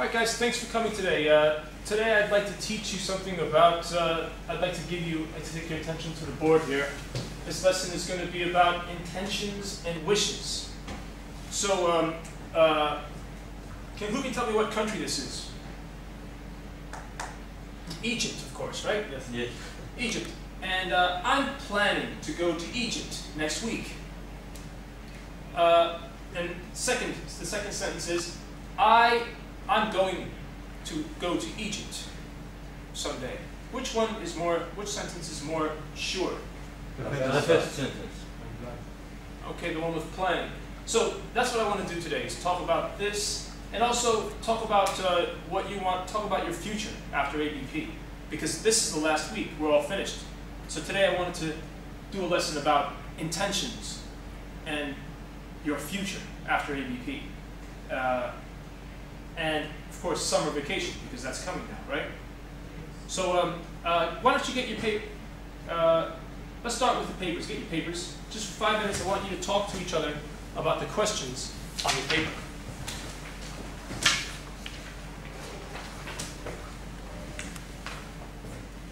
All right, guys, thanks for coming today. Today I'd like to teach you something about, I'd like to take your attention to the board here. This lesson is going to be about intentions and wishes. So, who can tell me what country this is? Egypt, of course, right? Yes. Yes. Egypt. And I'm planning to go to Egypt next week. And the second sentence is, I'm going to go to Egypt someday. Which sentence is more sure? The first sentence. Okay, the one with planning. So that's what I want to do today, is talk about this, and also talk about what you want, talk about your future after ABP. Because this is the last week, we're all finished. So today I wanted to do a lesson about intentions and your future after ABP. And of course, summer vacation, because that's coming now, right? So why don't you get your paper? Let's start with the papers. Get your papers. Just for 5 minutes, I want you to talk to each other about the questions on your paper.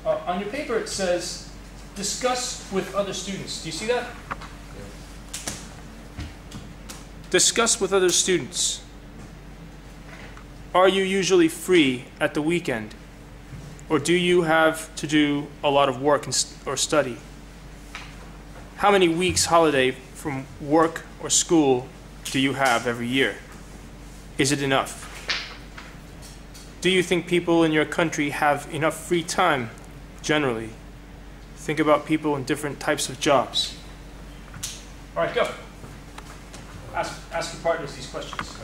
On your paper, it says, discuss with other students. Do you see that? Discuss with other students. Are you usually free at the weekend? Or do you have to do a lot of work or study? How many weeks holiday from work or school do you have every year? Is it enough? Do you think people in your country have enough free time generally? Think about people in different types of jobs. All right, go. Ask your partners these questions.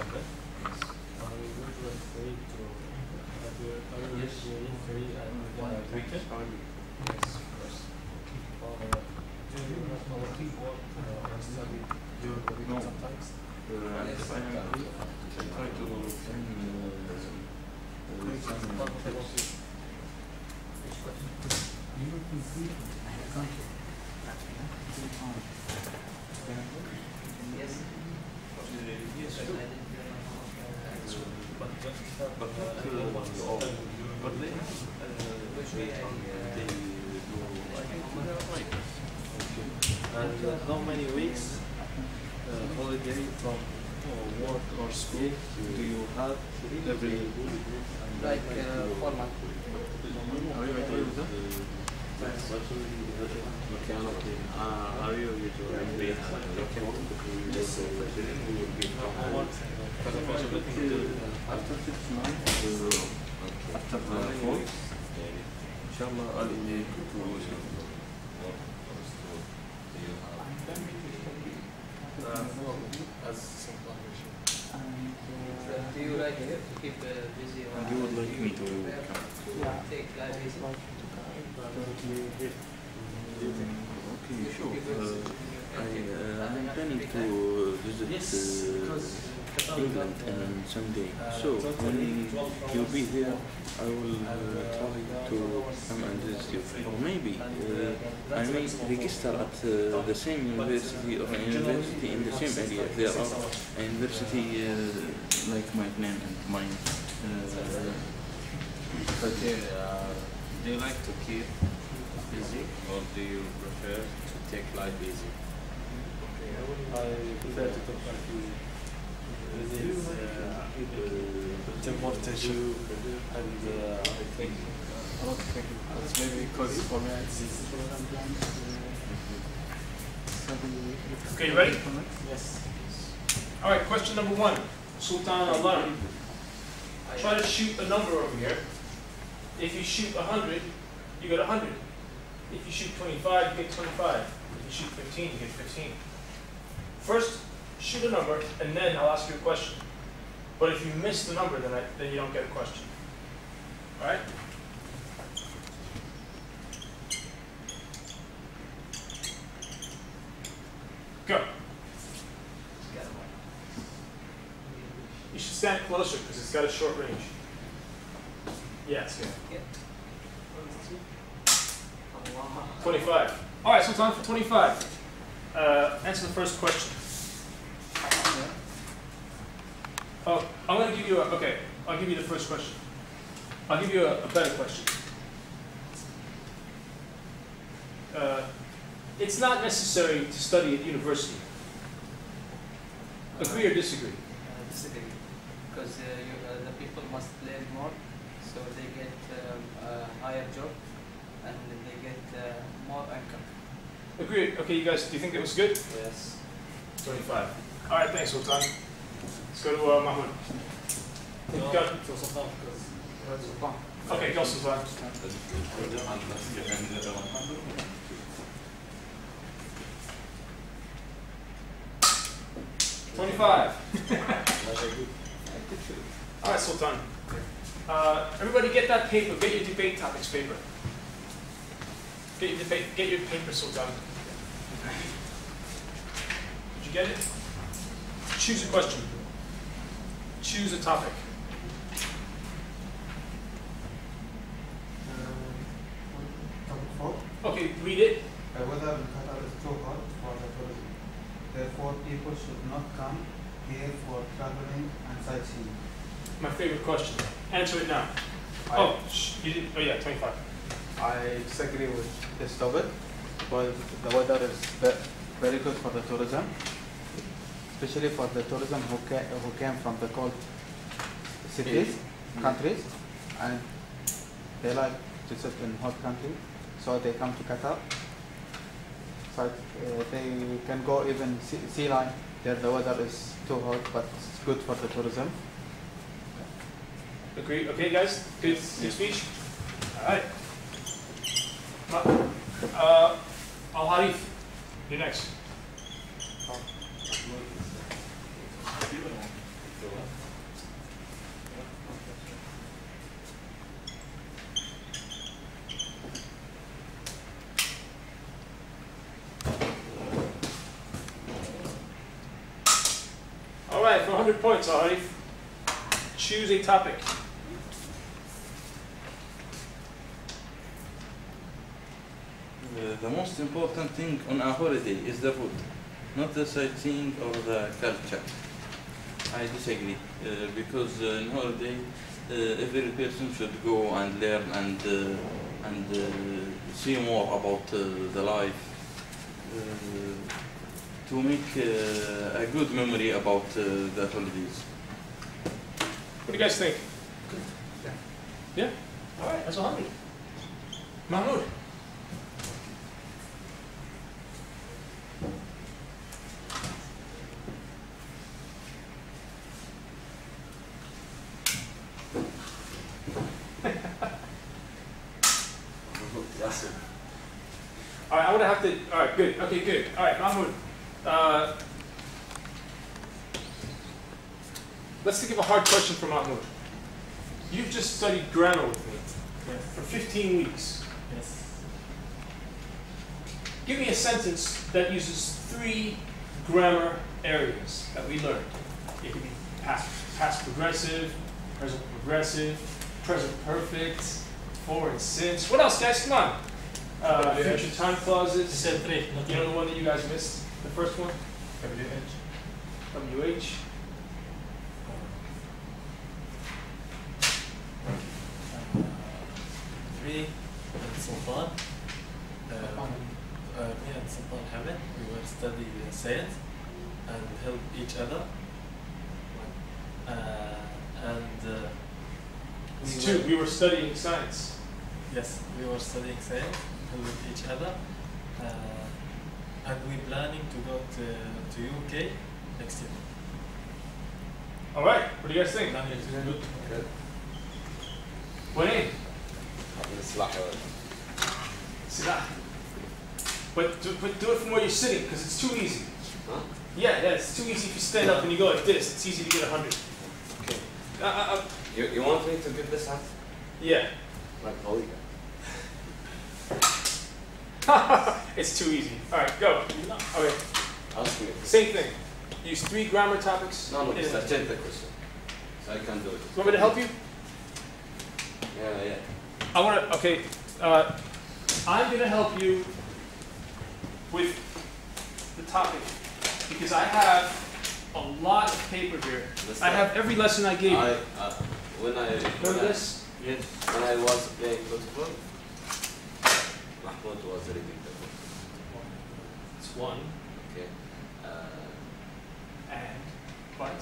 And how many weeks holiday from work or school do you have every year? Like 4 months. Are you usually based After 6 months, after 4, inshallah, I'll be Do you like to keep busy? Or you would like me to take life easy? Okay, sure. I'm planning to visit England on Sunday. So when you'll be here, I will try to come and visit you. Or maybe I may register at the same university or a university in the same area. If there are a university like my name and mine. But do you like to keep busy, or do you prefer to take life easy? I prefer to talk like you. It's importation and I think a lot of things. It's maybe because for me it's easy. Okay, you ready? Yes. All right, question number 1. Sultan Alarm. Try to shoot a number over here. If you shoot 100, you get 100. If you shoot 25, you get 25. If you shoot 15, you get 15. First, shoot a number, and then I'll ask you a question. But if you miss the number, then you don't get a question. All right? Go. You should stand closer because it's got a short range. Yeah, it's good. Yeah. 25. All right, so it's on for 25. Answer the first question. Oh, I'm going to give you okay, I'll give you the first question. I'll give you a better question. It's not necessary to study at university. Agree or disagree? Disagree. Because the people must learn more, so they get a higher job and they get more income. Agree. Okay, you guys, do you think that was good? Yes. 25. All right, thanks, Sultan. Let's go to Mahmoud. Okay, go, Sultan. 25. All right, Sultan. Everybody get that paper. Get your debate topics paper. Get your paper, Sultan. Did you get it? Choose a question. Choose a topic. Topic 4. Okay, read it. The weather in Qatar is too hot for the tourism. Therefore, people should not come here for traveling and sightseeing. My favorite question. Answer it now. You did. Oh yeah, 25. I disagree with this topic because the weather is very good for the tourism, especially for the tourism who came from the cold cities, countries, and they like to sit in hot country, so they come to Qatar. So they can go even sea line. There the weather is too hot, but it's good for the tourism. Agree. Okay, guys. Good speech. All right. Al Harif, you're next. All right, for 100 points, Al Harif, choose a topic. The most important thing on a holiday is the food, not the sightseeing or the culture. I disagree, because in holiday every person should go and learn and see more about the life, to make a good memory about the holidays. What do you guys think? Yeah? All right, that's 100. Mahmoud. All right, I'm gonna have to. All right, good. Okay, good. All right, Mahmoud. Let's think of a hard question for Mahmoud. You've just studied grammar with me for 15 weeks. Yes. Give me a sentence that uses 3 grammar areas that we learned. It could be past progressive, present progressive, present perfect, forward and since. What else, guys? Come on. Future time clauses. You know the one that you guys missed? The first one? WH. Me and Sultan, me and Sultan Hamid, we were studying science and help each other. We were studying science. Yes, we were studying science with each other, and we're planning to go to UK next year. All right. What do you guys think? Good. Wait. Silah. But do it from where you're sitting, because it's too easy. Huh? Yeah, it's too easy if you stand up and you go like this. It's easy to get 100. Okay. You want me to give this out? Yeah. Like holy. It's too easy. All right, go. Okay. Ask me. Same thing. Use 3 grammar topics. No, it's a gentle question. So I can do it. You want me to help you? Yeah. I want to. Okay. I'm going to help you with the topic because I have a lot of paper here. Listen, I have every lesson I gave you. Remember this? Yes. When I was playing football, Mahmoud was reading the book. It's one. Okay. And, but.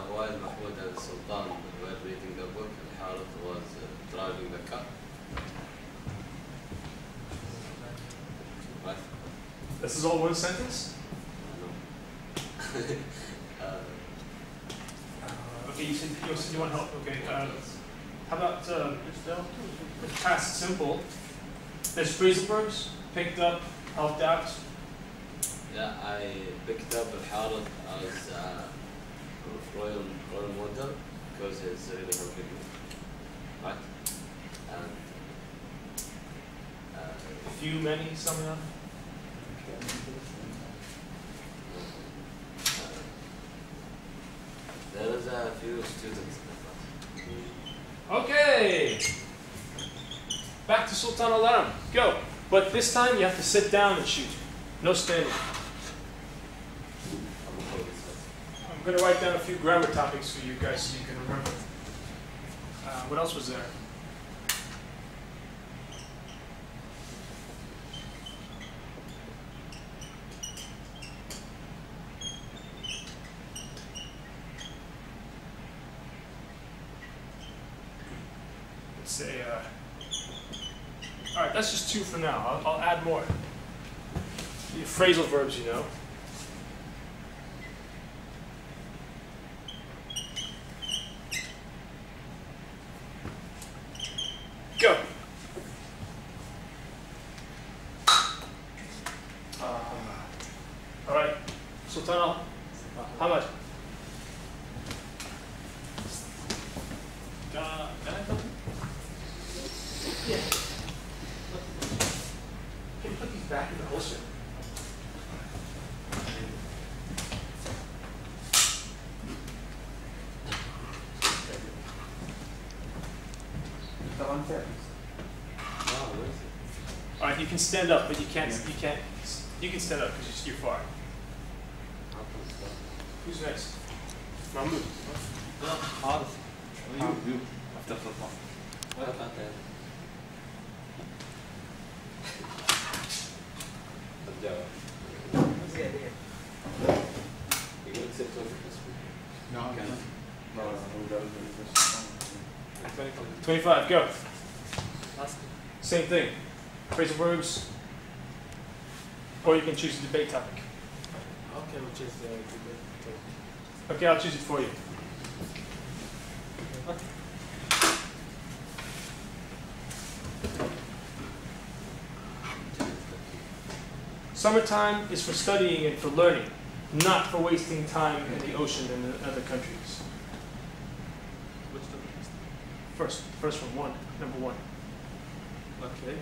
While Mahmoud and Sultan were reading the book, Al-Harith was driving the car. Right? This is all one sentence? No. Okay, you said you want help. Okay. How about past simple? There's phrasal verbs. Picked up, helped out. Yeah, I picked up Al-Harith as a role model because he's really helping me. Right? And Few, many, some enough. there is a few students in the class. Okay. Back to Sultan Alarm. Go. But this time you have to sit down and shoot. No standing. I'm going to write down a few grammar topics for you guys so you can remember. What else was there? Let's say, all right, that's just two for now. I'll add more. The phrasal verbs, you know. Go. All right, Sultan, how much? Can I come? Yeah. Can you put these back in the holster? All right, you can stand up, but you can't. You can stand up because you're far. Who's next? Mahmoud. Harith. You. After Sultan. What about that? You can accept over this week. No, Okay. no. 25, go. Same thing. Phrasal verbs. Or you can choose a debate topic. Okay, which is the debate. Okay, I'll choose it for you. Summertime is for studying and for learning, not for wasting time in the ocean and in other countries. First one, number one. Okay.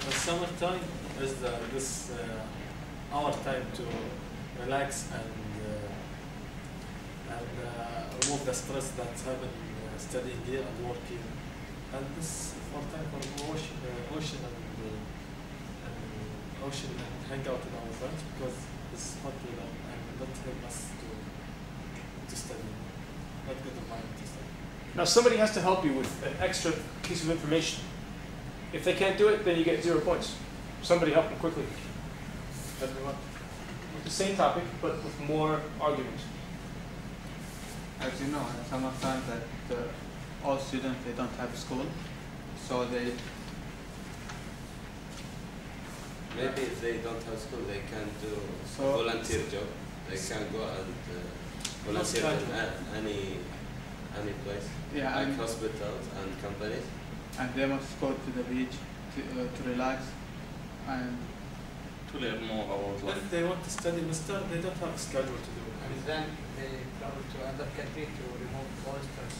The summertime is our time to relax and remove the stress that's happening studying here and working. And this for time for ocean and hang out with our friends because it's hot weather and not help us to study. Not good environment to study. Now somebody has to help you with an extra piece of information. If they can't do it, then you get 0 points. Somebody help them quickly. Everyone. With the same topic, but with more argument. As you know, in summertime that all students, they don't have school, so they Maybe if they don't have school, they can do So- volunteer job. They can go and volunteer in any place, yeah, like and, hospitals and companies. and they must go to the beach to relax and To learn more about life. If they want to study Mr. they don't have a schedule to do. And then they travel to another country to remove all stress.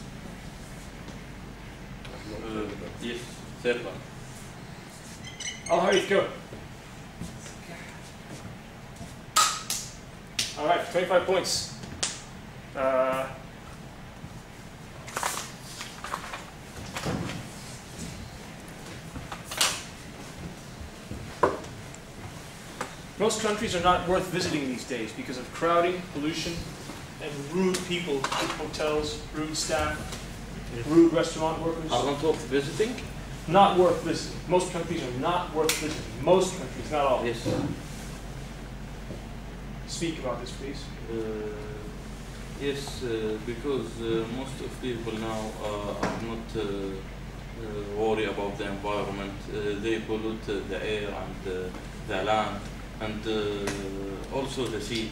Yes, third one. I'll hurry, go. All right, 25 points. Most countries are not worth visiting these days because of crowding, pollution, and rude people in hotels, rude staff, rude restaurant workers. Are not worth visiting? Not worth visiting. Most countries are not worth visiting. Most countries, not all. Yes. Speak about this, please. Yes, because most of people now are not worried about the environment. They pollute the air and the land and also the sea.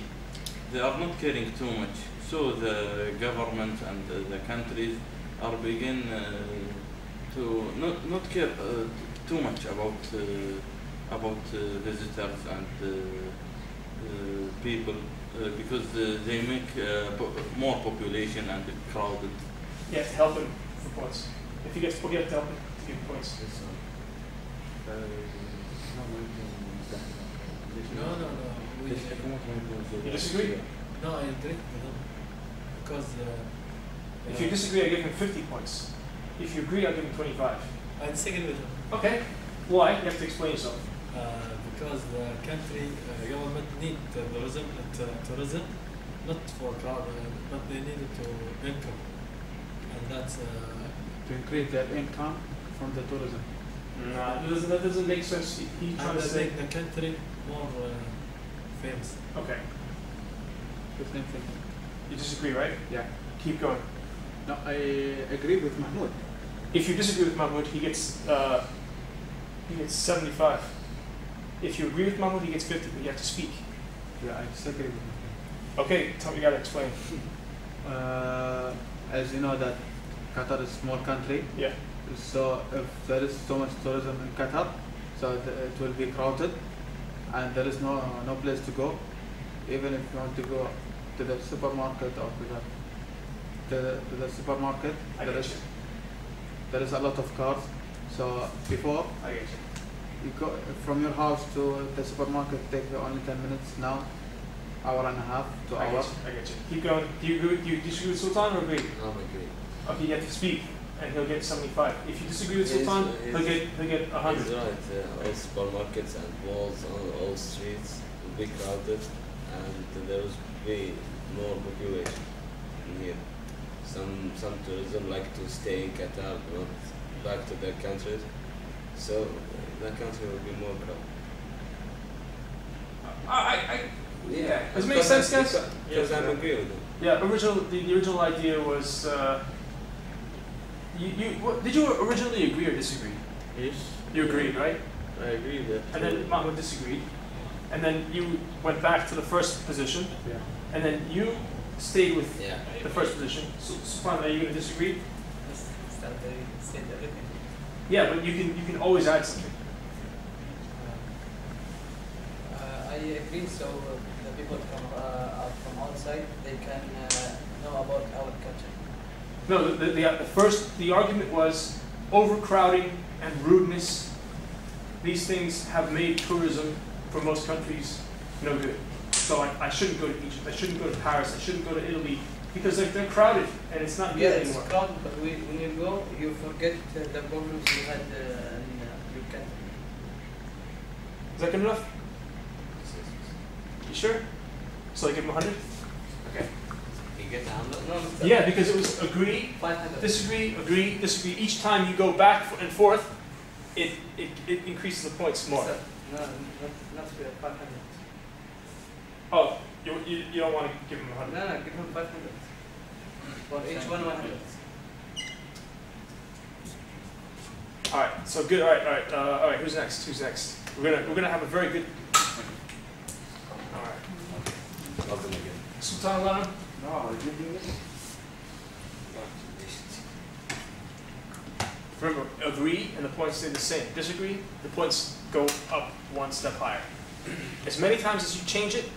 They are not caring too much. So the government and the countries are begin to not care too much about visitors and people because they make more population and crowded. You have to help him for points. If he gets points, you have to help him to give points. No. You disagree? No, I agree with him. Because If you disagree, I give him 50 points. If you agree, I'll give him 25. I disagree with him. Okay. Why? You have to explain yourself. Because the country government need tourism, not for crowd, but they need it to income, and that's To increase their income from the tourism. No, that doesn't make sense. He's trying and to they say. make the country more famous. Okay. The same thing. You disagree, right? Yeah. Keep going. No, I agree with Mahmoud. If you disagree with Mahmoud, he gets 75. If you agree with Mahmoud, he gets 50, but you have to speak. Yeah, I disagree with Mahmoud. Okay, tell me, you gotta explain. As you know that Qatar is a small country, Yeah. so if there is so much tourism in Qatar, so it will be crowded, and there is no place to go. Even if you want to go to the supermarket or to the supermarket, I get you. there is a lot of cars. So before I get you. you go from your house to the supermarket, take only 10 minutes. Now, hour and a half to I hour. get you. I get you. Keep going. Do you agree? Do you disagree with Sultan or agree? I'm agree. Okay, you have to speak, and he'll get 75. If you disagree with Yes, Sultan, yes. he'll get 100. He's right. All supermarkets and malls on all streets will be crowded, and there will be more population in here. Some tourism like to stay in Qatar, not back to their countries. So the country will be more crowded. Yeah. Does it make sense, guys? Because I agree with them. Yeah. The original idea was. Did you originally agree or disagree? Yes. You agreed, right? I agree that. And then Mahmoud disagreed. And then you went back to the first position. Yeah. And then you stayed with Yeah. the first position. So, Sultan, are you going to disagree? They said everything. Yeah, but you can always add something. I agree. So the people from outside, they can know about our culture. No, the argument was overcrowding and rudeness. These things have made tourism for most countries no good. So I shouldn't go to Egypt. I shouldn't go to Paris. I shouldn't go to Italy because they're crowded and it's not good Yeah, it's anymore. crowded, but when you go, you forget the problems you had in your country. Is that good enough? You sure? So I give him 100? Okay. You get 100? No, it's Yeah, because it was agree, 500. disagree, agree, disagree. Each time you go back and forth, it increases the points more. No, not 500. Oh, you don't want to give him 100. No, give him 500. For each one, 100. All right, so good. All right. Who's next? We're gonna have a very good. All right. Love them again. Sultan Lana. No, I didn't do it. Remember, agree and the points stay the same. Disagree, the points go up one step higher. As many times as you change it.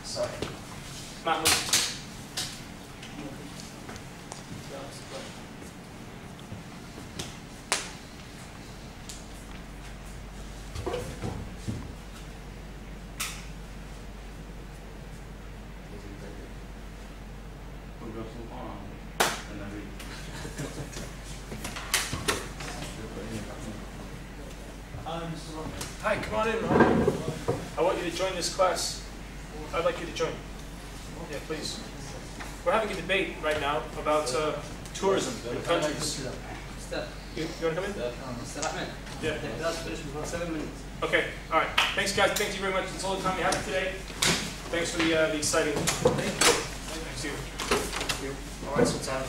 Sorry. Mahmoud. Mr. Roman. Hi, come on in, man. I want you to join this class. I'd like you to join. Yeah, please. We're having a debate right now about tourism in countries. You want to come in? Mr. Ahmed, Yeah. the class finished before 7 minutes. Okay, all right. Thanks, guys. Thank you very much. That's all the time we have today. Thanks for the exciting. Thank you. All right, Sultan.